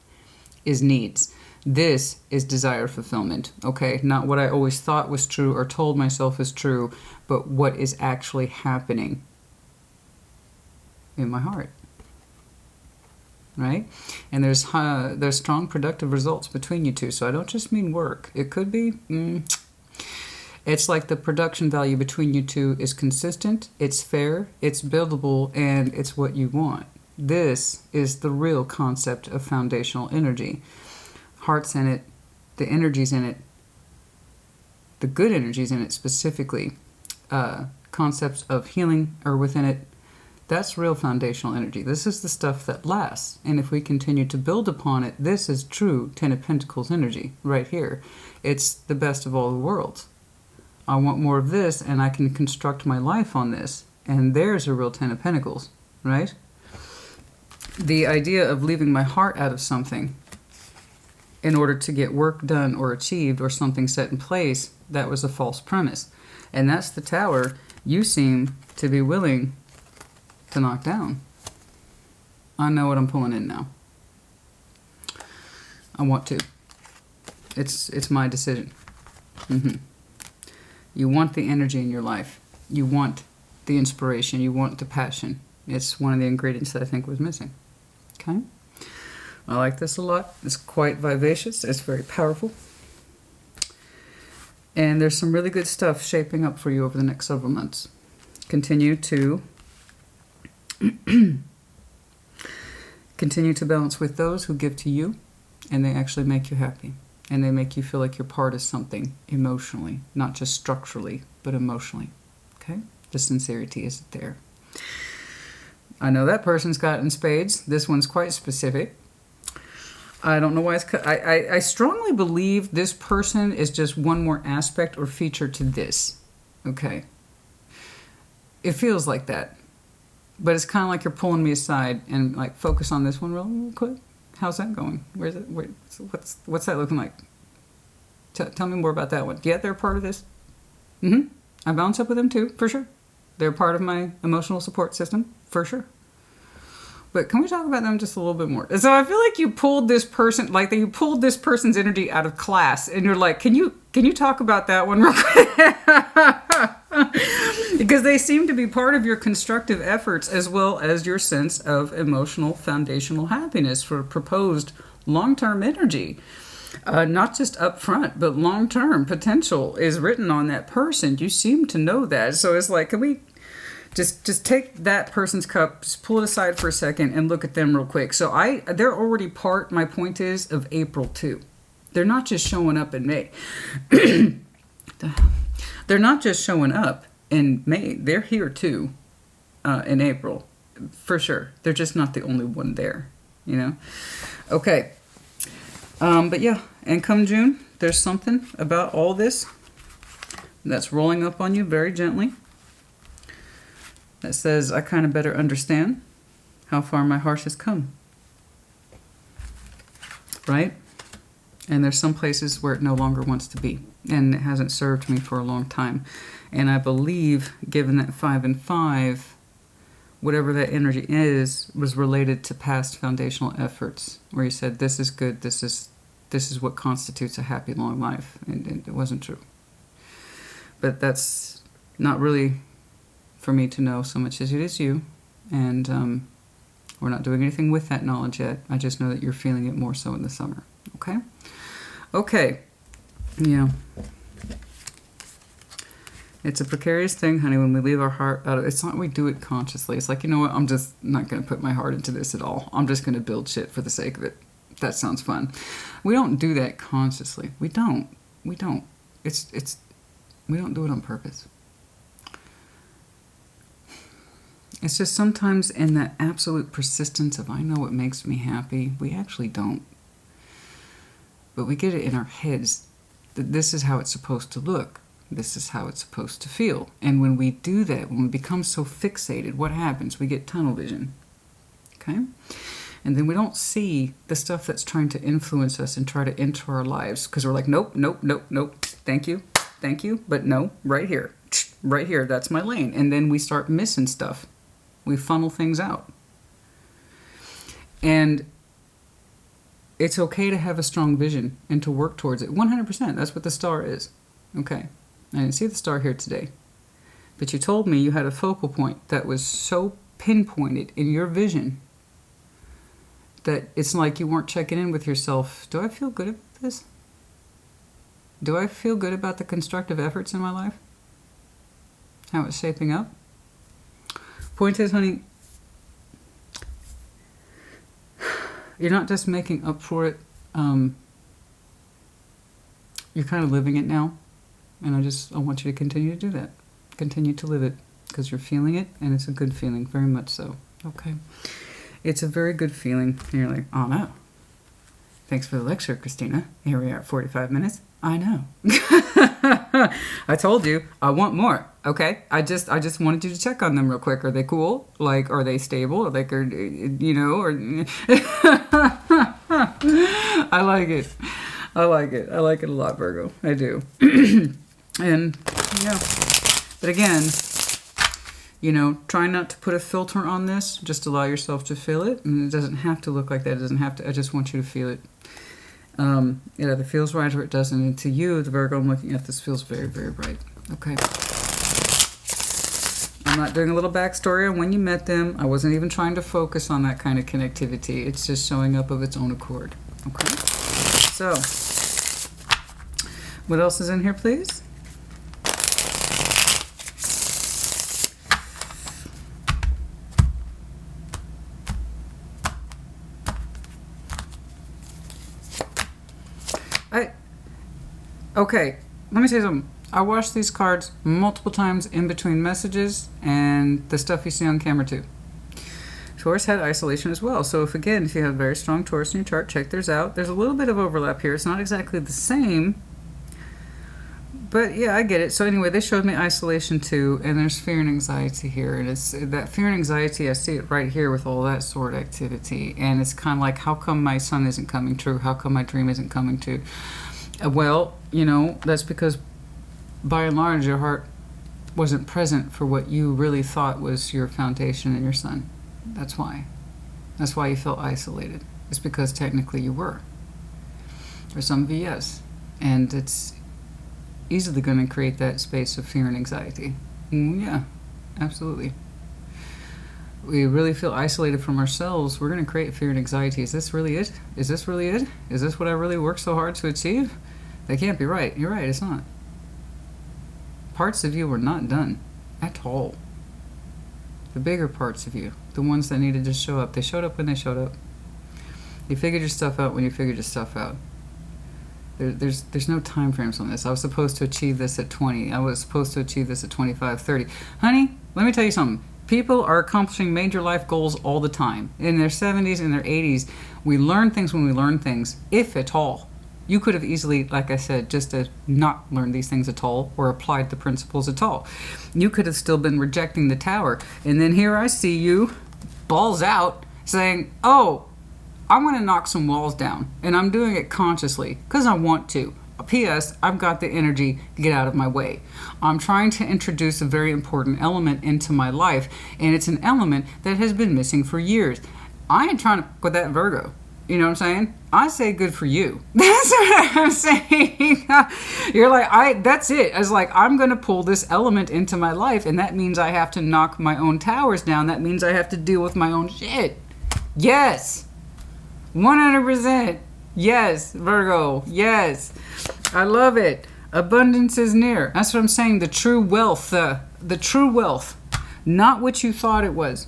is needs. This is desire fulfillment. Okay? Not what I always thought was true or told myself is true, but what is actually happening in my heart. Right? And there's strong productive results between you two. So I don't just mean work. It could be It's like the production value between you two is consistent, it's fair, it's buildable, and it's what you want. This is the real concept of foundational energy. Heart's in it, the energy's in it, the good energy's in it specifically. Concepts of healing are within it. That's real foundational energy. This is the stuff that lasts. And if we continue to build upon it, this is true Ten of Pentacles energy right here. It's the best of all the worlds. I want more of this, and I can construct my life on this. And there's a real Ten of Pentacles, right? The idea of leaving my heart out of something in order to get work done or achieved or something set in place, that was a false premise. And that's the Tower you seem to be willing to knock down. I know what I'm pulling in now. I want to. It's my decision. You want the energy in your life. You want the inspiration. You want the passion. It's one of the ingredients that I think was missing. Okay? I like this a lot. It's quite vivacious. It's very powerful. And there's some really good stuff shaping up for you over the next several months. Continue to balance with those who give to you, and they actually make you happy. And they make you feel like you're part of something emotionally, not just structurally, but emotionally. Okay? The sincerity is there. I know that person's got it in spades. This one's quite specific. I don't know why it's... I strongly believe this person is just one more aspect or feature to this. Okay? It feels like that. But it's kind of like you're pulling me aside and like focus on this one real quick. How's that going? Where's it? What's that looking like? Tell me more about that one. Yeah, they're part of this. I bounce up with them too, for sure. They're part of my emotional support system, for sure. But can we talk about them just a little bit more? So I feel like you pulled this person, like you pulled this person's energy out of class, and you're like, can you talk about that one real quick? Because they seem to be part of your constructive efforts as well as your sense of emotional foundational happiness for proposed long-term energy. Not just up front, but long-term potential is written on that person. You seem to know that. So it's like, can we just take that person's cup, just pull it aside for a second and look at them real quick. So they're already part, my point is, of April too. They're not just showing up in May. They're not just showing up in May. They're here too in April, for sure. They're just not the only one there, you know? Okay. But yeah, and come June, there's something about all this that's rolling up on you very gently that says, I kind of better understand how far my heart has come. Right? And there's some places where it no longer wants to be. And it hasn't served me for a long time. And I believe, given that 5 and 5, whatever that energy is, was related to past foundational efforts. Where you said, this is good, this is what constitutes a happy, long life. And it wasn't true. But that's not really for me to know so much as it is you. And we're not doing anything with that knowledge yet. I just know that you're feeling it more so in the summer. Okay? Okay. Yeah. It's a precarious thing, honey, when we leave our heart out of it. It's not we do it consciously. It's like, you know what? I'm just not going to put my heart into this at all. I'm just going to build shit for the sake of it. That sounds fun. We don't do that consciously. We don't. We don't. We don't do it on purpose. It's just sometimes in that absolute persistence of, I know what makes me happy, we actually don't. But we get it in our heads that this is how it's supposed to look. This is how it's supposed to feel. And when we do that, when we become so fixated, what happens? We get tunnel vision. Okay? And then we don't see the stuff that's trying to influence us and try to enter our lives. Because we're like, nope, nope, nope, nope. Thank you. Thank you. But no, right here. Right here. That's my lane. And then we start missing stuff. We funnel things out. And it's okay to have a strong vision and to work towards it. 100%. That's what the star is. Okay. I didn't see the star here today. But you told me you had a focal point that was so pinpointed in your vision that it's like you weren't checking in with yourself. Do I feel good at this? Do I feel good about the constructive efforts in my life? How it's shaping up? Point is, honey, you're not just making up for it. You're kind of living it now. And I want you to continue to do that. Continue to live it. Because you're feeling it, and it's a good feeling. Very much so. Okay. It's a very good feeling. And you're like, oh no. Thanks for the lecture, Christina. Here we are at 45 minutes. I know. I told you, I want more. Okay? I just wanted you to check on them real quick. Are they cool? Like, are they stable? Like, or I like it. I like it. I like it a lot, Virgo. I do. And, yeah. But again, try not to put a filter on this. Just allow yourself to feel it. And it doesn't have to look like that. It doesn't have to. I just want you to feel it. It either feels right or it doesn't. And to you, the Virgo I'm looking at, this feels very, very right. Okay. I'm not doing a little backstory on when you met them. I wasn't even trying to focus on that kind of connectivity. It's just showing up of its own accord. Okay. So, what else is in here, please? Okay, let me say something. I watched these cards multiple times in between messages and the stuff you see on camera too. Taurus had isolation as well. So if you have very strong Taurus in your chart, check theirs out. There's a little bit of overlap here. It's not exactly the same. But yeah, I get it. So anyway, they showed me isolation too, and there's fear and anxiety here. And it's that fear and anxiety, I see it right here with all that sword activity. And it's kind of like, how come my sun isn't coming true? How come my dream isn't coming true? Well, that's because by and large your heart wasn't present for what you really thought was your foundation and your sun. That's why. That's why you felt isolated. It's because technically you were. For some of you, yes. And it's easily going to create that space of fear and anxiety. Yeah, absolutely. We really feel isolated from ourselves. We're going to create fear and anxiety. Is this really it? Is this really it? Is this what I really worked so hard to achieve? That can't be right. You're right, it's not. Parts of you were not done at all. The bigger parts of you, the ones that needed to show up, they showed up when they showed up. You figured your stuff out when you figured your stuff out. There's no time frames on this. I was supposed to achieve this at 20. I was supposed to achieve this at 25, 30. Honey, let me tell you something. People are accomplishing major life goals all the time. In their 70s, in their 80s, we learn things when we learn things, if at all. You could have easily, like I said, just not learned these things at all or applied the principles at all. You could have still been rejecting the tower. And then here I see you, balls out, saying, oh, I'm going to knock some walls down. And I'm doing it consciously because I want to. P.S. I've got the energy to get out of my way. I'm trying to introduce a very important element into my life. And it's an element that has been missing for years. I ain't trying to put that in Virgo. You know what I'm saying? I say good for you. That's what I'm saying. You're like, that's it. I was like, I'm going to pull this element into my life, and that means I have to knock my own towers down. That means I have to deal with my own shit. Yes. 100%. Yes, Virgo. Yes. I love it. Abundance is near. That's what I'm saying. The true wealth. The true wealth. Not what you thought it was.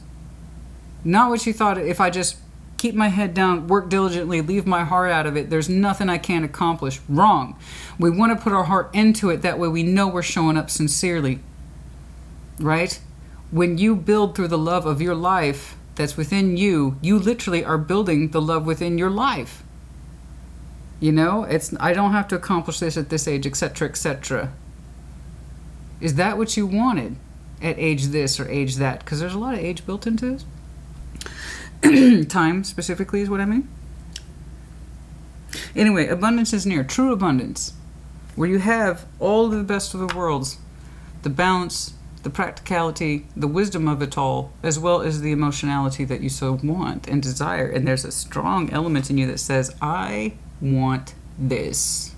Not what you thought if I just keep my head down, work diligently, leave my heart out of it, there's nothing I can't accomplish. Wrong. We want to put our heart into it. That way we know we're showing up sincerely. Right? When you build through the love of your life that's within you, you literally are building the love within your life. You know, I don't have to accomplish this at this age, etc., etc. Is that what you wanted at age this or age that? Because there's a lot of age built into this. Time specifically is what I mean. Anyway, abundance is near. True abundance. Where you have all of the best of the worlds. The balance, the practicality, the wisdom of it all, as well as the emotionality that you so want and desire. And there's a strong element in you that says, I want this.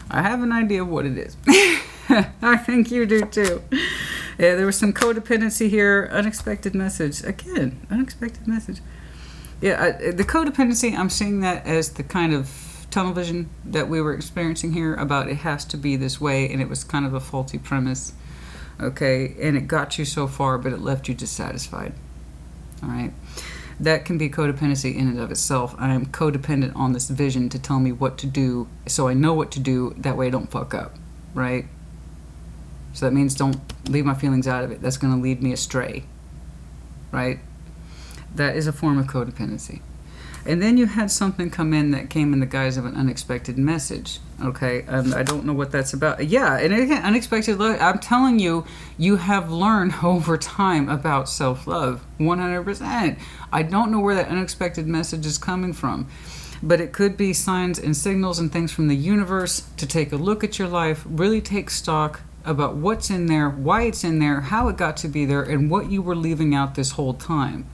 I have an idea of what it is. I think you do too. Yeah, there was some codependency here. Unexpected message. Again, unexpected message. Yeah, the codependency, I'm seeing that as the kind of tunnel vision that we were experiencing here about it has to be this way, and it was kind of a faulty premise, okay? And it got you so far, but it left you dissatisfied, all right? That can be codependency in and of itself. I am codependent on this vision to tell me what to do, so I know what to do, that way I don't fuck up, right? So that means don't leave my feelings out of it. That's going to lead me astray, right? That is a form of codependency. And then you had something come in that came in the guise of an unexpected message, okay? I don't know what that's about. Yeah, and again, unexpected love. I'm telling you, you have learned over time about self-love, 100%. I don't know where that unexpected message is coming from, but it could be signs and signals and things from the universe to take a look at your life, really take stock about what's in there, why it's in there, how it got to be there, and what you were leaving out this whole time.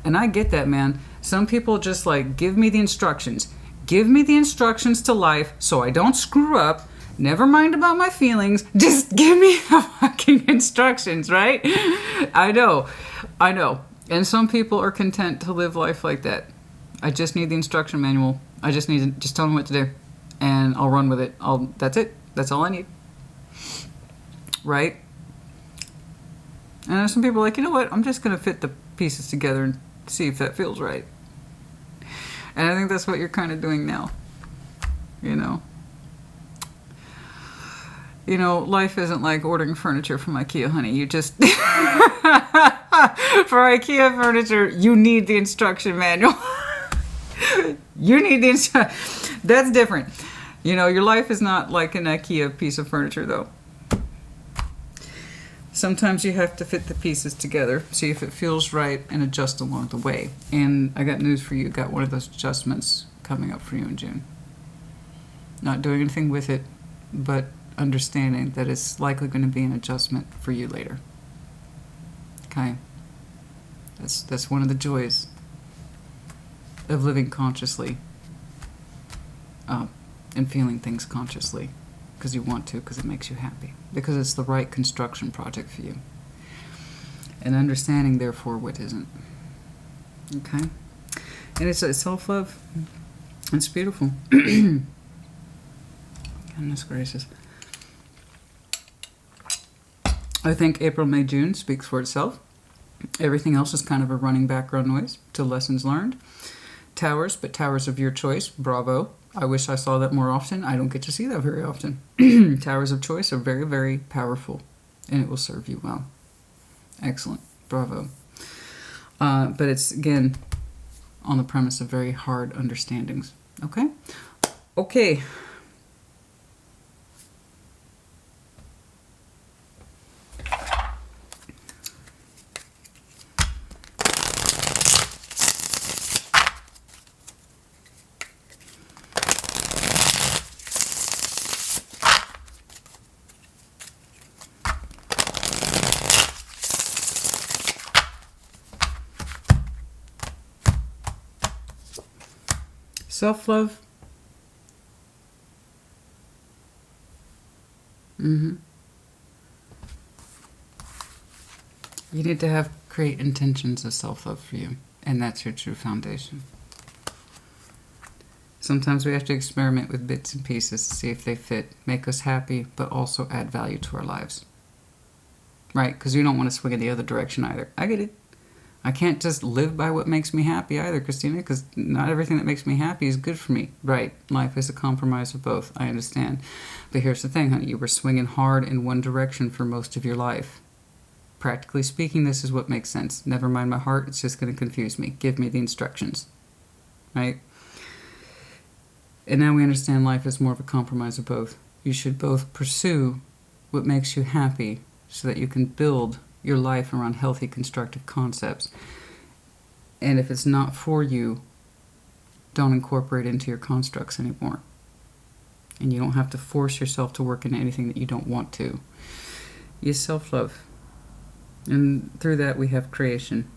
And I get that, man. Some people just like, give me the instructions. Give me the instructions to life so I don't screw up. Never mind about my feelings. Just give me the fucking instructions, right? I know. And some people are content to live life like that. I just need the instruction manual. I just need to just tell me what to do. And I'll run with it. That's it. That's all I need. Right? And there's some people like, you know what? I'm just going to fit the pieces together and see if that feels right. And I think that's what you're kind of doing now. You know, life isn't like ordering furniture from IKEA, honey. You just... For IKEA furniture, you need the instruction manual. You need the That's different. You know, your life is not like an IKEA piece of furniture, though. Sometimes you have to fit the pieces together, see if it feels right, and adjust along the way. And I got news for you. Got one of those adjustments coming up for you in June. Not doing anything with it, but understanding that it's likely going to be an adjustment for you later. Okay? That's one of the joys of living consciously and feeling things consciously. Because you want to, because it makes you happy. Because it's the right construction project for you. And understanding, therefore, what isn't. Okay? And it's self-love. It's beautiful. Goodness gracious. I think April, May, June speaks for itself. Everything else is kind of a running background noise to lessons learned. Towers, but towers of your choice. Bravo. I wish I saw that more often. I don't get to see that very often. Towers of choice are very, very powerful, and it will serve you well. Excellent. Bravo. But it's, again, on the premise of very hard understandings. Okay? Okay. Self-love. You need to create intentions of self-love for you, and that's your true foundation. Sometimes we have to experiment with bits and pieces to see if they fit, make us happy, but also add value to our lives. Right? Because you don't want to swing in the other direction either. I get it. I can't just live by what makes me happy either, Christina, because not everything that makes me happy is good for me. Right. Life is a compromise of both. I understand. But here's the thing, honey. You were swinging hard in one direction for most of your life. Practically speaking, this is what makes sense. Never mind my heart. It's just going to confuse me. Give me the instructions. Right? And now we understand life is more of a compromise of both. You should both pursue what makes you happy so that you can build your life around healthy, constructive concepts. And if it's not for you, don't incorporate it into your constructs anymore. And you don't have to force yourself to work in anything that you don't want to. You self-love. And through that we have creation.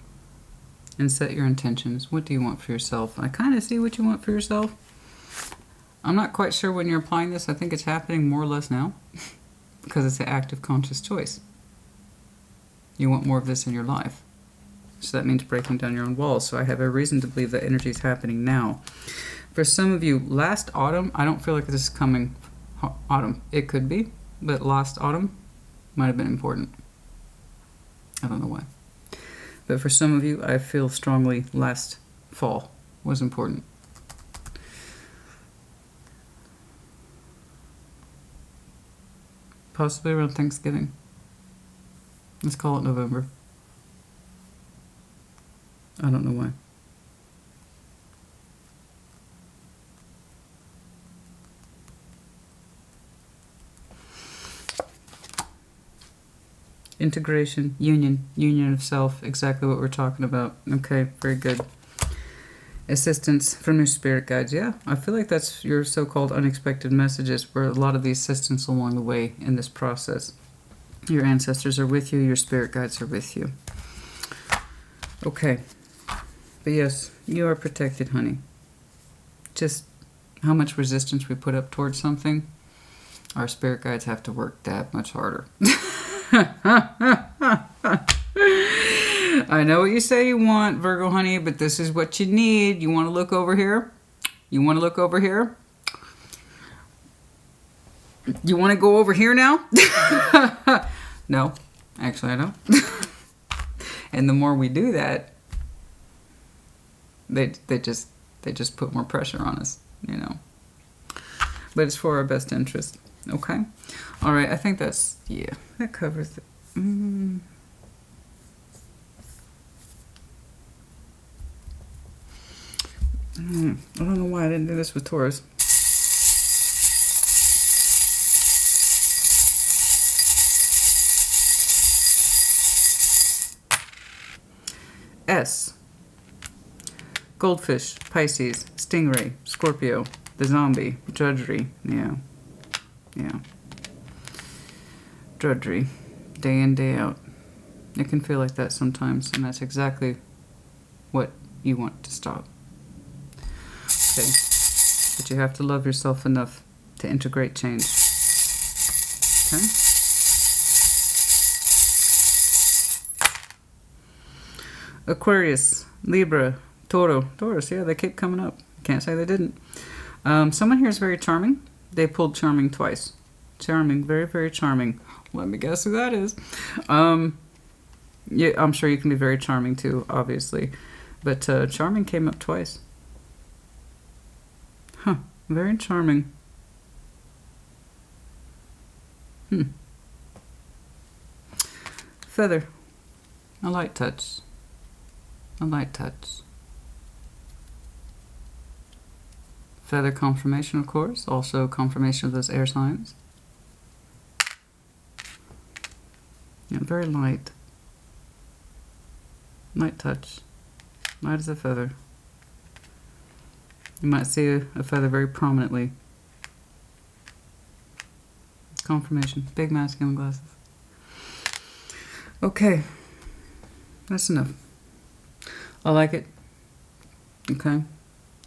And set your intentions. What do you want for yourself? I kind of see what you want for yourself. I'm not quite sure when you're applying this. I think it's happening more or less now. Because it's an active conscious choice. You want more of this in your life. So that means breaking down your own walls. So I have a reason to believe that energy is happening now. For some of you, last autumn, I don't feel like this is coming autumn. It could be, but last autumn might have been important. I don't know why. But for some of you, I feel strongly last fall was important. Possibly around Thanksgiving. Let's call it November. I don't know why. Integration, union of self, exactly what we're talking about. Okay, very good. Assistance from your spirit guides. Yeah, I feel like that's your so-called unexpected messages, where a lot of the assistance along the way in this process. Your ancestors are with you, your spirit guides are with you. Okay, but yes, you are protected, honey. Just how much resistance we put up towards something, our spirit guides have to work that much harder. I know what you say you want, Virgo honey, but this is what you need. You want to look over here? You want to look over here? You want to go over here now? No, actually I don't. And the more we do that, they just put more pressure on us, you know. But it's for our best interest. Okay? All right, I think that's, yeah, that covers it. I don't know why I didn't do this with Taurus. S. Goldfish, Pisces, Stingray, Scorpio, the zombie, drudgery. Yeah. Drudgery. Day in, day out. It can feel like that sometimes, and that's exactly what you want to stop. Okay. But you have to love yourself enough to integrate change. Okay? Aquarius, Libra, Taurus, yeah, they keep coming up. Can't say they didn't. Someone here is very charming. They pulled charming twice. Charming, very, very charming. Let me guess who that is. Yeah, I'm sure you can be very charming too, obviously. But charming came up twice. Huh, very charming. Feather, a light touch. A light touch. Feather confirmation, of course. Also confirmation of those air signs. Yeah, very light. Light touch. Light as a feather. You might see a feather very prominently. Confirmation. Big masculine glasses. Okay. That's enough. I like it. Okay.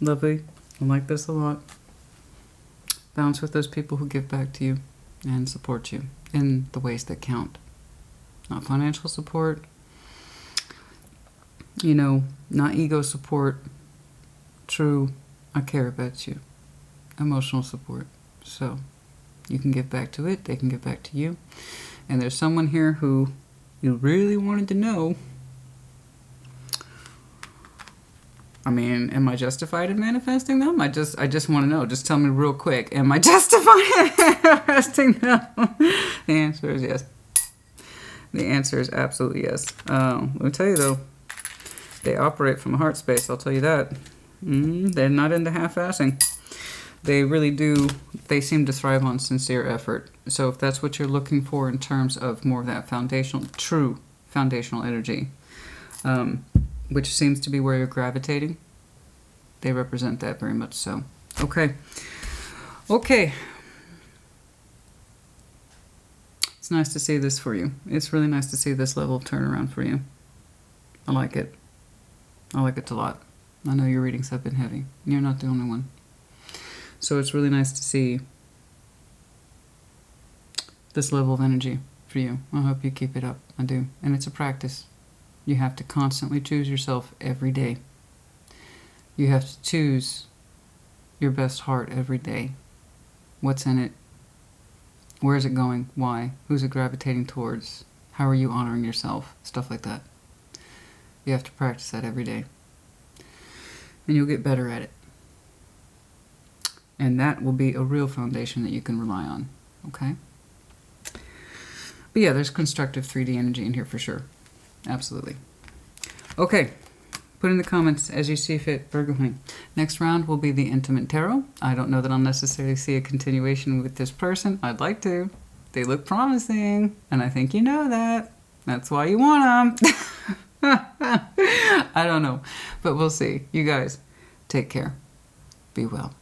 Lovely. I like this a lot. Bounce with those people who give back to you and support you in the ways that count. Not financial support. You know, not ego support. True, I care about you. Emotional support. So, you can give back to it. They can give back to you. And there's someone here who you really wanted to know. I mean, am I justified in manifesting them? I just want to know. Just tell me real quick. Am I justified in manifesting them? The answer is yes. The answer is absolutely yes. Let me tell you though, they operate from a heart space. I'll tell you that. They're not into half-assing. They really do. They seem to thrive on sincere effort. So if that's what you're looking for in terms of more of that foundational, true foundational energy, which seems to be where you're gravitating, they represent that very much so. Okay. Okay. It's nice to see this for you. It's really nice to see this level of turnaround for you. I like it. I like it a lot. I know your readings have been heavy. You're not the only one. So it's really nice to see this level of energy for you. I hope you keep it up. I do. And it's a practice. You have to constantly choose yourself every day. You have to choose your best heart every day. What's in it? Where is it going? Why? Who's it gravitating towards? How are you honoring yourself? Stuff like that. You have to practice that every day. And you'll get better at it. And that will be a real foundation that you can rely on. Okay? But yeah, there's constructive 3D energy in here for sure. Absolutely. Okay. Put in the comments as you see fit, Virgo honey. Next round will be the Intimate Tarot. I don't know that I'll necessarily see a continuation with this person. I'd like to. They look promising, and I think you know that. That's why you want them. I don't know, but we'll see. You guys, take care. Be well.